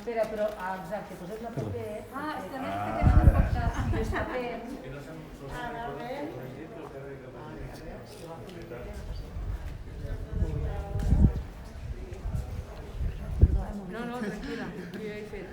Espera, però exacte, poseu la paper. Ah, és també que tenen un poc de paper. No, tranquil·la, jo ja he fet.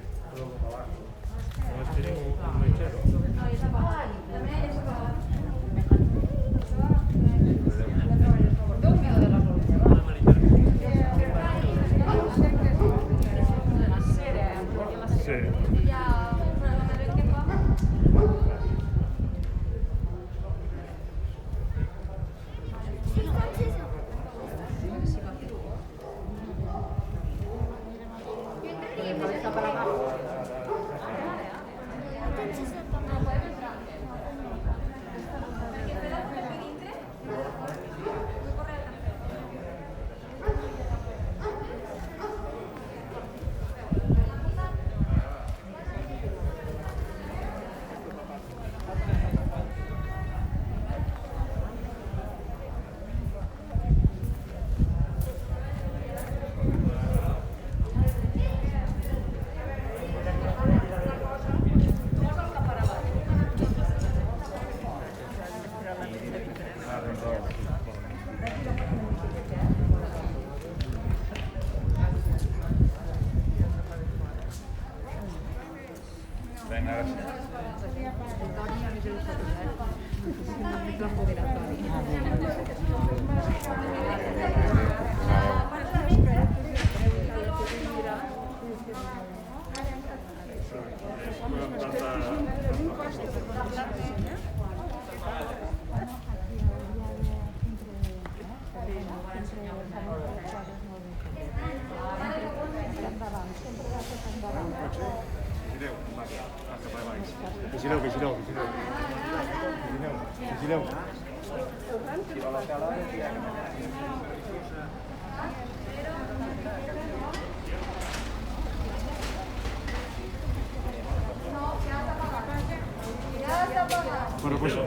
Bueno, doncs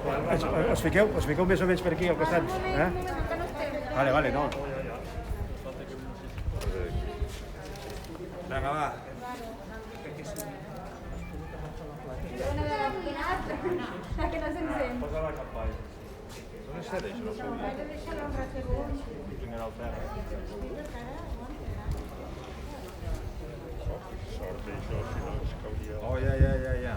us fiqueu més o menys per aquí al costat. Vale, no. Vinga, va. Que no s'encén. Posa la campanya. On està d'això? Primer al terra. Sort d'això, si no es cauria... Oh, ja.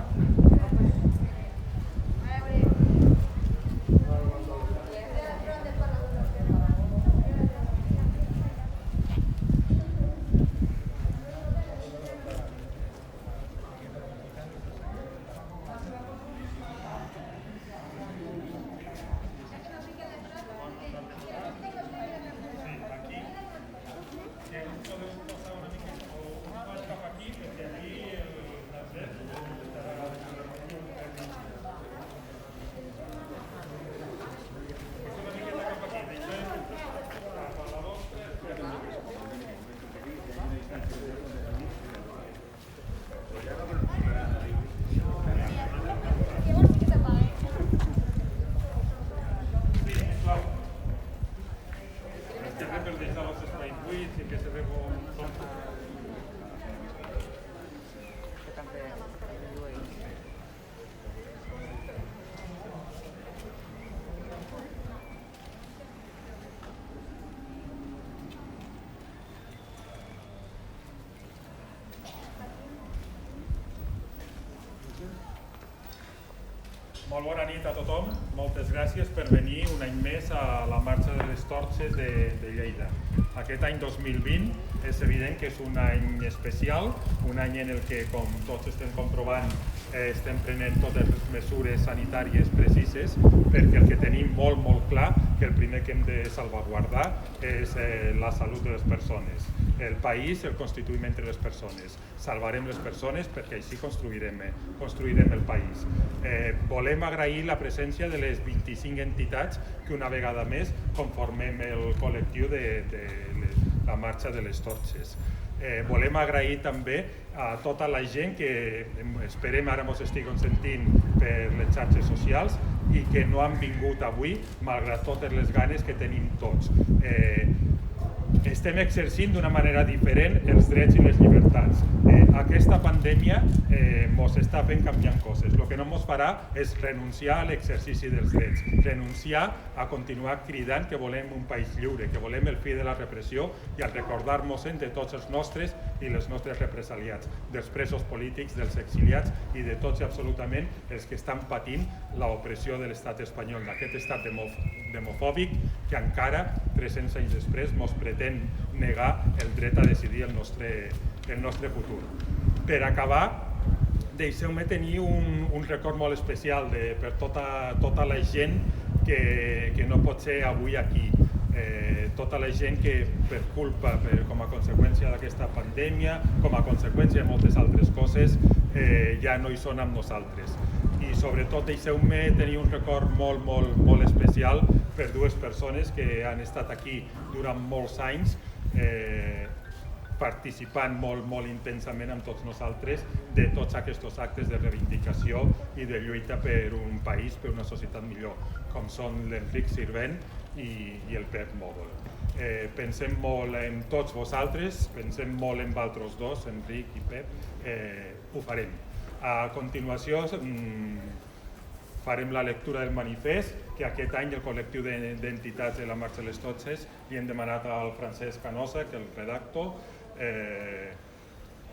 Molt bona nit a tothom, moltes gràcies per venir un any més a la Marxa de les Torxes de Lleida. Aquest any 2020 és evident que és un any especial, un any en el que, com tots estem comprovant, estem prenent totes les mesures sanitàries precises, perquè el que tenim molt clar que el primer que hem de salvaguardar és la salut de les persones. El país el constituïm entre les persones. Salvarem les persones perquè així construirem el país. Volem agrair la presència de les 25 entitats que una vegada més conformem el col·lectiu de la marxa de les torxes. Volem agrair també a tota la gent que esperem ara ens estiguen sentint per les xarxes socials i que no han vingut avui malgrat totes les ganes que tenim tots. Estem exercint d'una manera diferent els drets i les llibertats. Aquesta pandèmia ens està fent canviar coses. El que no ens farà és renunciar a l'exercici dels drets, renunciar a continuar cridant que volem un país lliure, que volem el fi de la repressió i a recordar-nos-en de tots els nostres i les nostres represaliats, dels presos polítics, dels exiliats i de tots i absolutament els que estan patint l'opressió de l'estat espanyol, d'aquest estat demofòbic que encara, 300 anys després, ens pretén negar el dret a decidir el nostre futur. Per acabar, deixeu-me tenir un record molt especial per tota la gent que no pot ser avui aquí. Tota la gent que per culpa, com a conseqüència d'aquesta pandèmia, com a conseqüència de moltes altres coses, ja no hi són amb nosaltres. I sobretot deixeu-me tenir un record molt especial per dues persones que han estat aquí durant molts anys participant molt intensament amb tots nosaltres de tots aquests actes de reivindicació i de lluita per un país, per una societat millor, com són l'Enric Sirvent i el Pep Mòdol. Pensem molt en tots vosaltres, pensem molt en vosaltres dos, Enric i Pep, ho farem. A continuació farem la lectura del manifest que aquest any el col·lectiu d'entitats de la Marxa de les Torxes li hem demanat al Francesc Canosa, que el redactor,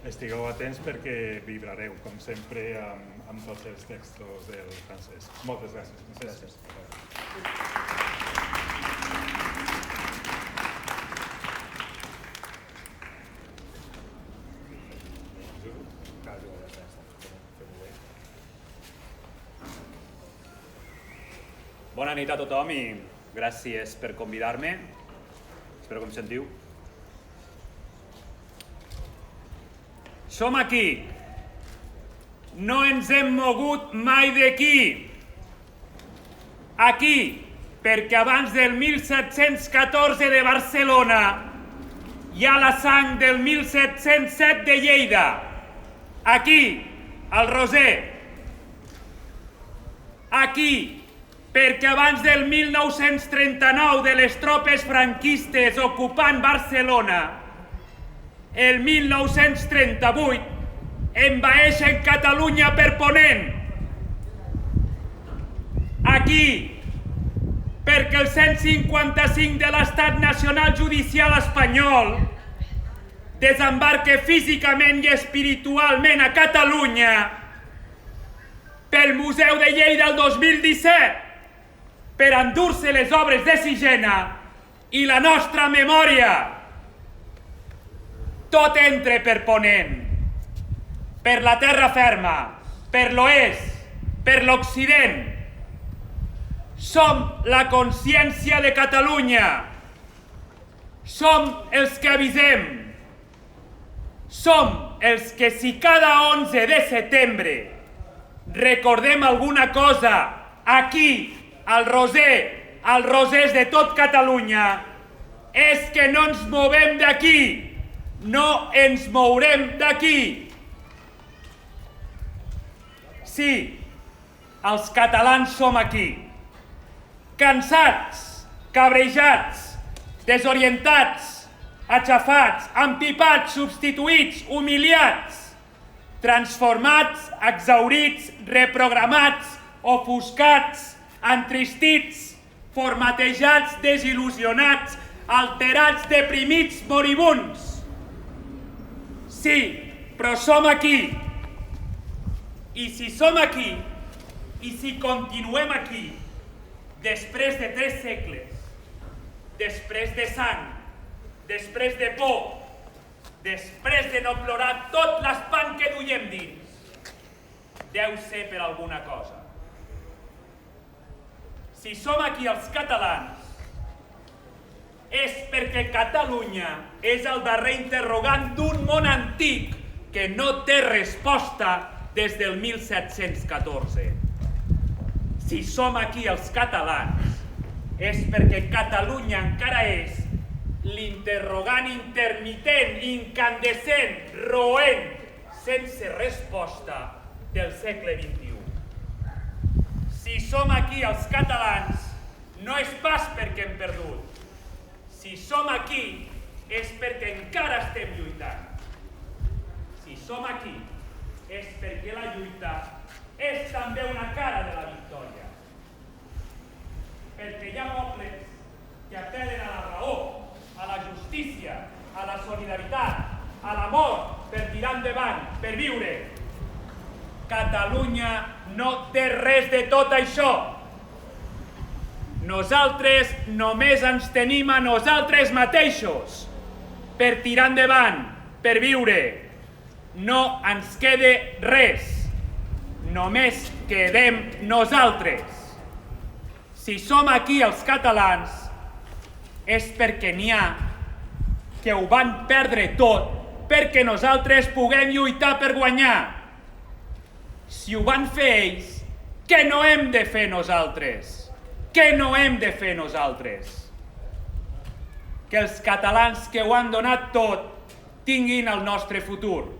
estigueu atents perquè vibrareu, com sempre, amb tots els textos del Francesc. Moltes gràcies. Gràcies. Bona nit a tothom i gràcies per convidar-me. Espero que em sentiu. Som aquí. No ens hem mogut mai d'aquí. Aquí, perquè abans del 1714 de Barcelona hi ha la sang del 1707 de Lleida. Aquí, al Roser. Aquí, perquè abans del 1939 de les tropes franquistes ocupant Barcelona, el 1938 envaeixen Catalunya per Ponent. Aquí, perquè el 155 de l'Estat Nacional Judicial Espanyol desembarque físicament i espiritualment a Catalunya pel Museu de Lleida el 2017 per endur-se les obres de Sigena i la nostra memòria. Tot entra per Ponent, per la terra ferma, per l'oest, per l'occident. Som la consciència de Catalunya. Som els que avisem. Som els que si cada 11 de setembre recordem alguna cosa aquí, al Roser, als Rosers de tot Catalunya, és que no ens movem d'aquí. No ens mourem d'aquí. Sí, els catalans som aquí. Cansats, cabrejats, desorientats, aixafats, empipats, substituïts, humiliats, transformats, exhaurits, reprogramats, ofuscats, entristits, formatejats, desil·lusionats, alterats, deprimits, moribunds. Sí, però som aquí. I si som aquí, i si continuem aquí, després de 3 segles, després de sang, després de por, després de no plorar tot l'espant que duiem dins, deu ser per alguna cosa. Si som aquí els catalans, és perquè Catalunya és el darrer interrogant d'un món antic que no té resposta des del 1714. Si som aquí els catalans, és perquè Catalunya encara és l'interrogant intermitent, incandescent, roent, sense resposta del segle XXI. Si som aquí els catalans, no és pas perquè hem perdut. Si som aquí, és perquè encara estem lluitant. Si som aquí, és perquè la lluita és també una cara de la victòria. Perquè hi ha pobles que apel·len a la raó, a la justícia, a la solidaritat, a l'amor, per tirar endavant, per viure. Catalunya no té res de tot això. Nosaltres només ens tenim a nosaltres mateixos per tirar endavant, per viure. No ens quede res. Només quedem nosaltres. Si som aquí els catalans, és perquè n'hi ha que ho van perdre tot perquè nosaltres puguem lluitar per guanyar. Si ho van fer ells, què no hem de fer nosaltres? Què no hem de fer nosaltres? Que els catalans que ho han donat tot tinguin el nostre futur.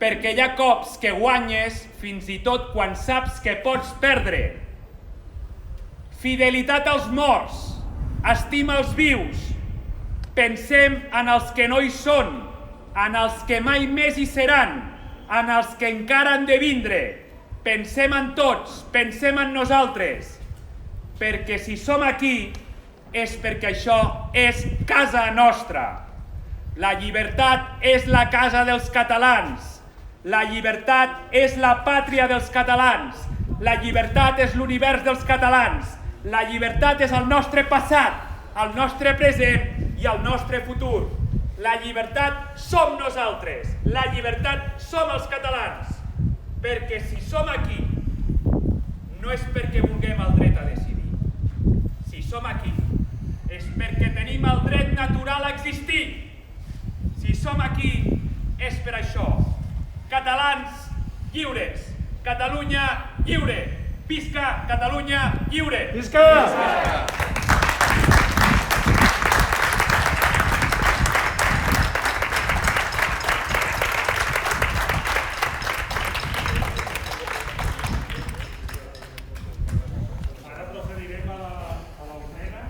Perquè hi ha cops que guanyes fins i tot quan saps que pots perdre. Fidelitat als morts, estima els vius, pensem en els que no hi són, en els que mai més hi seran, en els que encara han de vindre. Pensem en tots, pensem en nosaltres, perquè si som aquí és perquè això és casa nostra. La llibertat és la casa dels catalans. La llibertat és la pàtria dels catalans. La llibertat és l'univers dels catalans. La llibertat és el nostre passat, el nostre present i el nostre futur. La llibertat som nosaltres. La llibertat som els catalans. Perquè si som aquí, no és perquè vulguem el dret a decidir. Si som aquí, és perquè tenim el dret natural a existir. Si som aquí, és per això. Catalans lliures. Catalunya lliure. Visca Catalunya lliure! Visca! Ara procedirem a l'ofrena.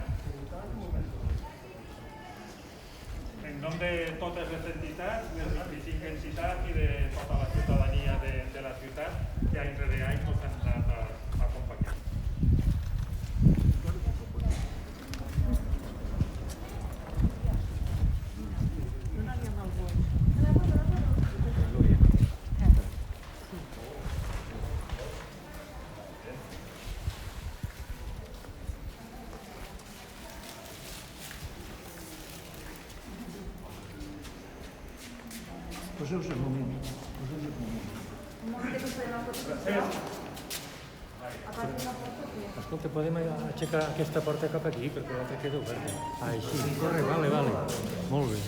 En nom de totes les entitats, les 25 entitats i de tota la ciutadania de la ciutat que any rere any ens han anat acompanyant. Poseu-vos un moment. Un moment que farem la foto. A part d'una foto, sí. Escolta, podem aixecar aquesta porta cap aquí perquè l'altra queda oberta. Ah, així, corre, vale. Molt bé.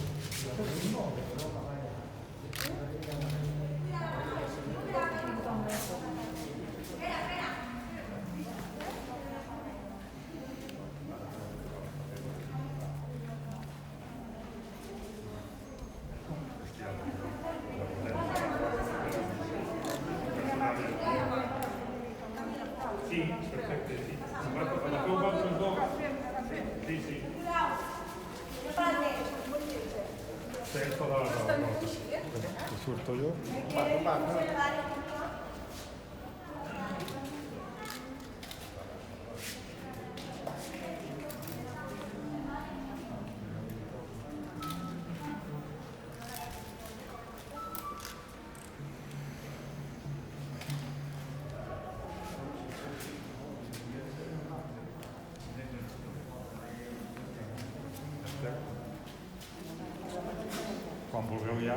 Sí, perfecte, sí. Agafeu vosaltres dos. Sí, sí. Tens tota la raó. Que surto jo? Quan vulgueu ja.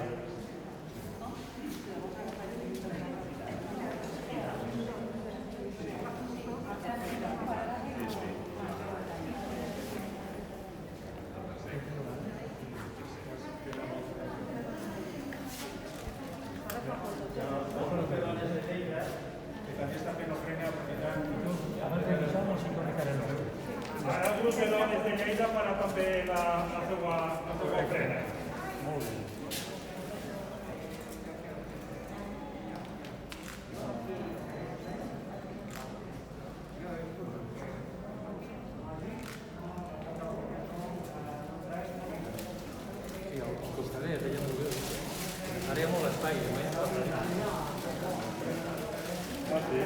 grup de dones de Lleida farà també la seva ofrena. Molt bé. Sí, al costaner, allà molt bé. Ara hi ha molt espai, Ah, sí?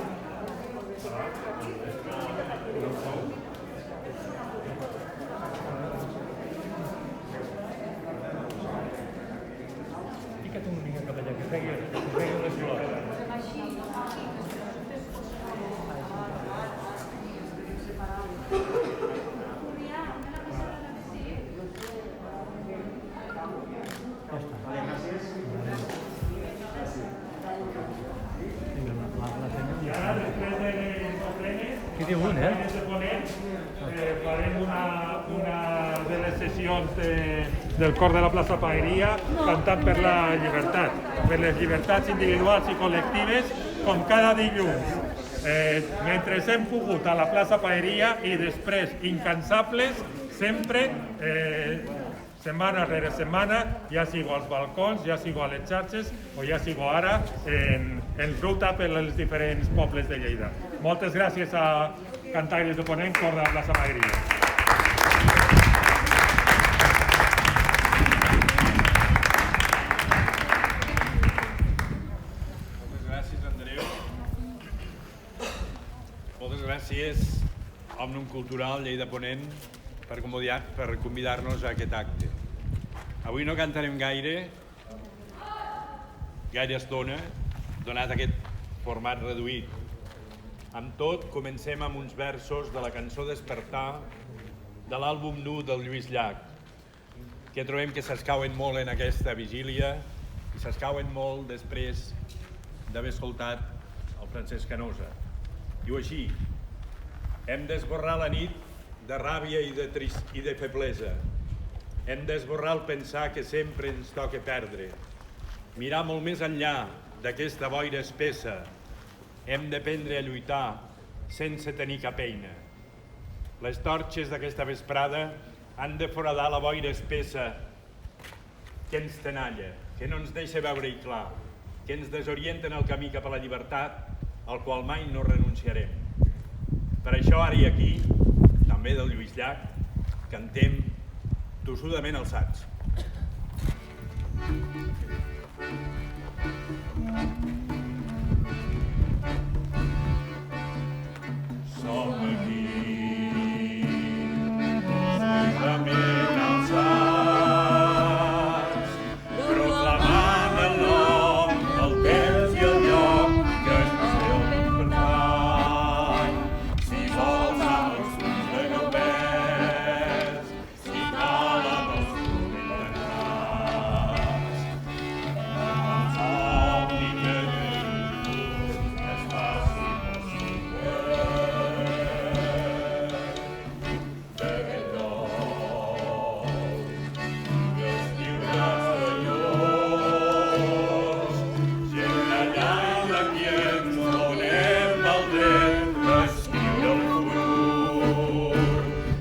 Fica't una mica cap allà, que pegui les flors. I ara, després de les ofrenes, Què diu un, eh? de ponents, farem una de les sessions del cor de la plaça Paeria cantant per la llibertat, per les llibertats individuals i col·lectives, com cada dilluns. Mentre hem pogut a la plaça Paeria i després incansables, sempre setmana rere setmana, ja sigo als balcons, ja sigo a les xarxes o ja sigo ara en ruta per els diferents pobles de Lleida. Moltes gràcies a Cantaires de Ponent, cor de la plaça Paeria. Moltes gràcies, Andreu. Moltes gràcies, Òmnium Cultural Lleida Ponent, per convidar-nos a aquest acte. Avui no cantarem gaire estona, donat aquest format reduït. Amb tot, comencem amb uns versos de la cançó Despertar de l'àlbum nu del Lluís Llach, que trobem que s'escauen molt en aquesta vigília i s'escauen molt després d'haver escoltat el Francesc Canosa. Diu així: hem d'esborrar la nit de ràbia i de feblesa. Hem d'esborrar el pensar que sempre ens toca perdre. Mirar molt més enllà d'aquesta boira espessa. Hem d'aprendre a lluitar sense tenir cap eina. Les torxes d'aquesta vesprada han de foradar la boira espessa que ens tenalla, que no ens deixa veure-hi clar, que ens desorienten el camí cap a la llibertat, al qual mai no renunciarem. Per això, ara i aquí, també del Lluís Llach, cantem tossudament alçats. Som aquí, tossudament alçats, proclamant el nom del temps i el lloc que ens passeu pertany. Si vols amb els ulls de llobers, si cal amb els ulls tancats, el somni que dius es faci possible. D'aquest dol, deslliurats de llors, gent allà en la qui ens donem el dret d'escriure el futur,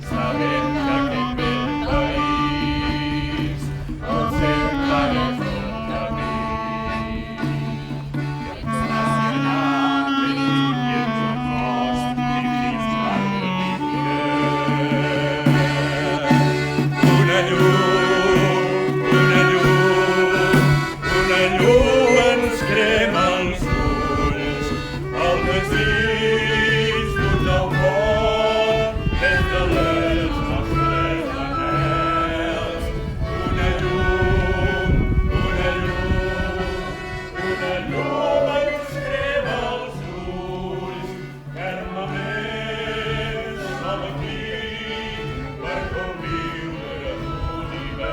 sabent que aquest vell país potser encara és un camí que ens nacionà ben lluny i ens un cos difícil de viure. Una llum, una llum, una llum ens crema els ulls, el desig d'un nou món des de les nostres anhels. Una llum, una llum, una llum ens crema els ulls, fermament som aquí per conviure l'univers.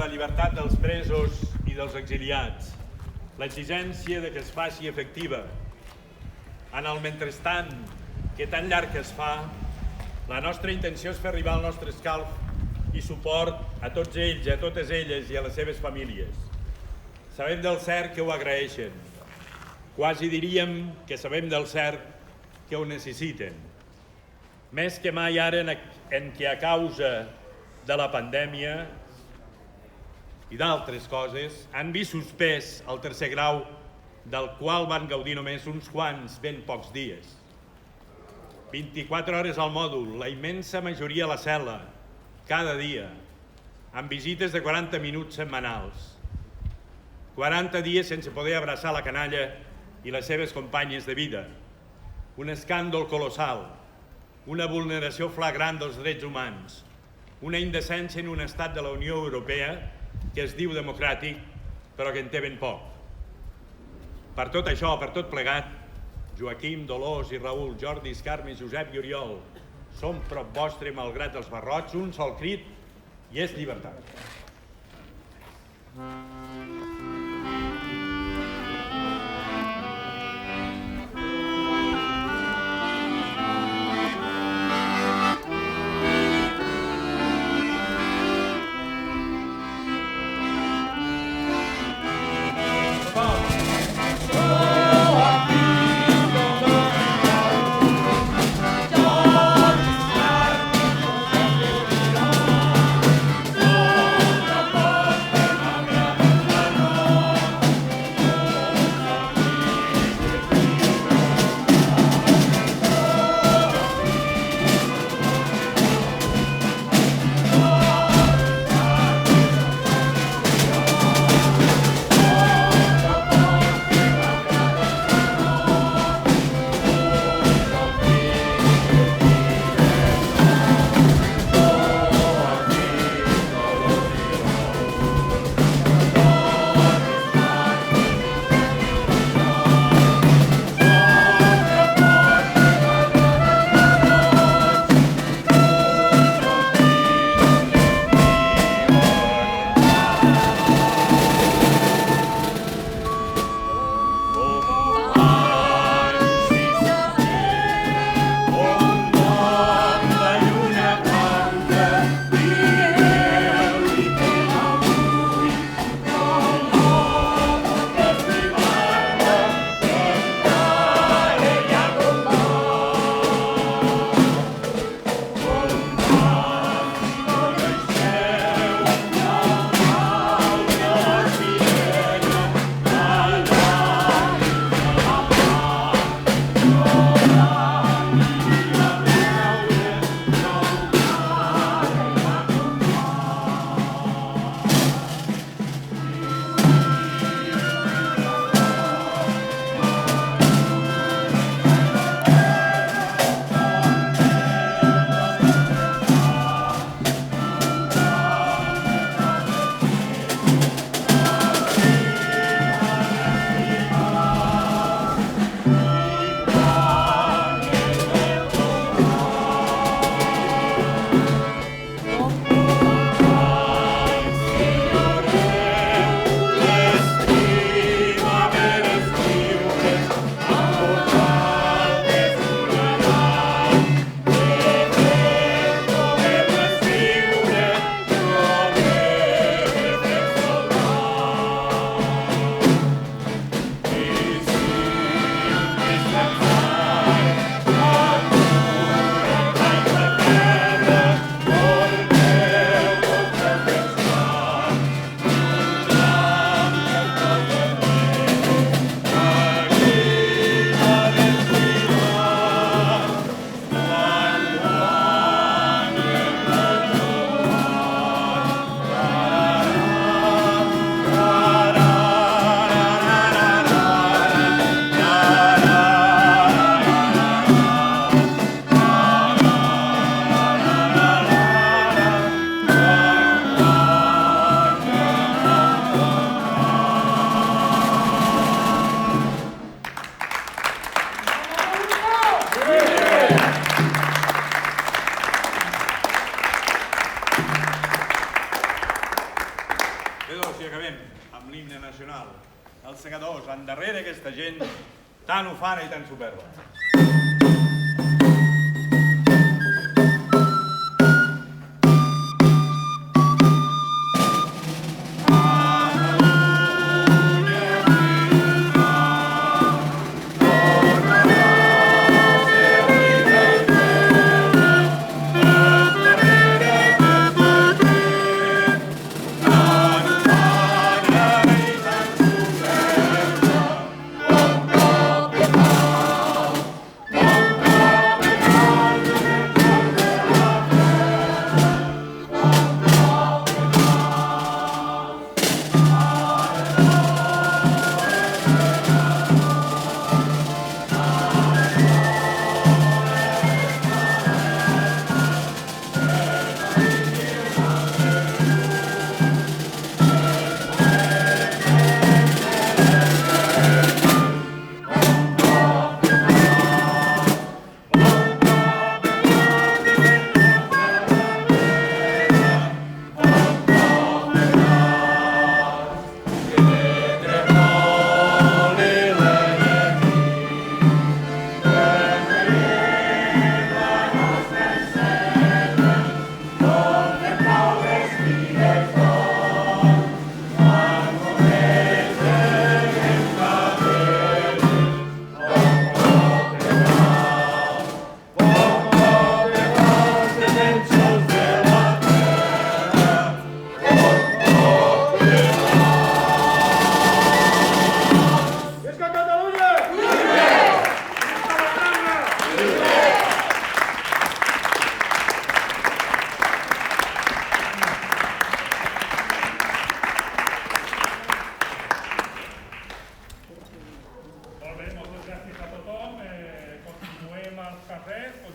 la llibertat dels presos i dels exiliats, l'exigència de que es faci efectiva. En el mentrestant, que tan llarg es fa, la nostra intenció és fer arribar el nostre escalf i suport a tots ells, a totes elles i a les seves famílies. Sabem del cert que ho agraeixen. Quasi diríem que sabem del cert que ho necessiten. Més que mai ara en què a causa de la pandèmia i d'altres coses han vist suspès el tercer grau del qual van gaudir només uns quants ben pocs dies. 24 hores al mòdul, la immensa majoria a la cel·la, cada dia, amb visites de 40 minuts setmanals. 40 dies sense poder abraçar la canalla i les seves companyes de vida. Un escàndol colossal, una vulneració flagrant dels drets humans, una indecència en un estat de la Unió Europea que es diu democràtic, però que en té ben poc. Per tot això, per tot plegat, Joaquim, Dolors i Raül, Jordi, Carme, Josep i Oriol, som prop vostre malgrat els barrots, un sol crit i és llibertat. Però si acabem amb l'himne nacional, els segadors, endarrere aquesta gent tan ufana i tan superba.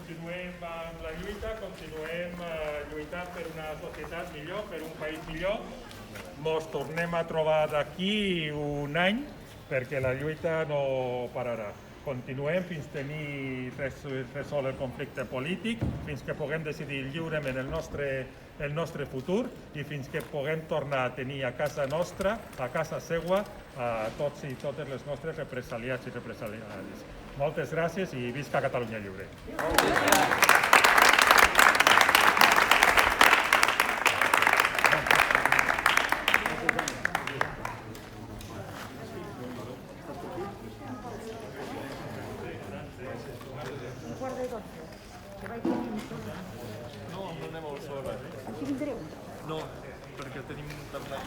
Continuem amb la lluita, continuem lluitant per una societat millor, per un país millor. Mos tornem a trobar d'aquí un any perquè la lluita no pararà. Continuem fins tenir resolt el conflicte polític, fins que puguem decidir lliurement el nostre futur i fins que puguem tornar a tenir a casa nostra, a casa seua, a tots i totes les nostres represaliats i represaliades. Moltes gràcies i visca Catalunya Lliure. No, no anem a l'hora. Aquí vindreu? No, perquè tenim internet.